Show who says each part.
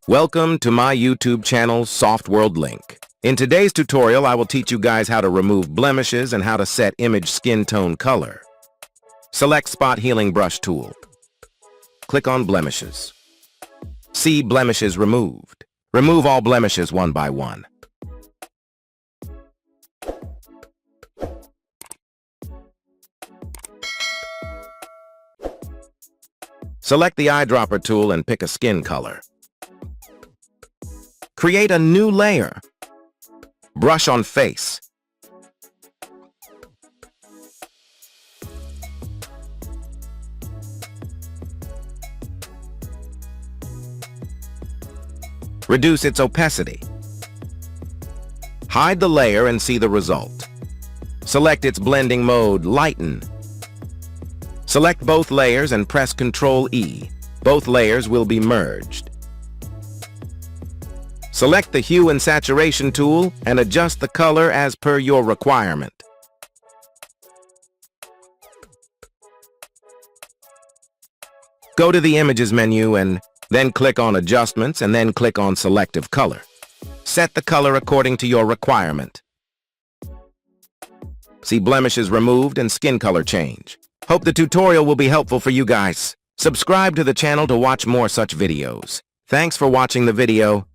Speaker 1: Welcome to my YouTube channel, Softworldlink. In today's tutorial, I will teach you guys how to remove blemishes and how to set image skin tone color. Select Spot Healing Brush tool. Click on Blemishes. See Blemishes removed. Remove all blemishes one by one. Select the eyedropper tool and pick a skin color. Create a new layer. Brush on face. Reduce its opacity. Hide the layer and see the result. Select its blending mode, Lighten. Select both layers and press Ctrl E. Both layers will be merged. Select the Hue and Saturation tool and adjust the color as per your requirement. Go to the Images menu and then click on Adjustments and then click on Selective Color. Set the color according to your requirement. See blemishes removed and skin color change. Hope the tutorial will be helpful for you guys. Subscribe to the channel to watch more such videos. Thanks for watching the video.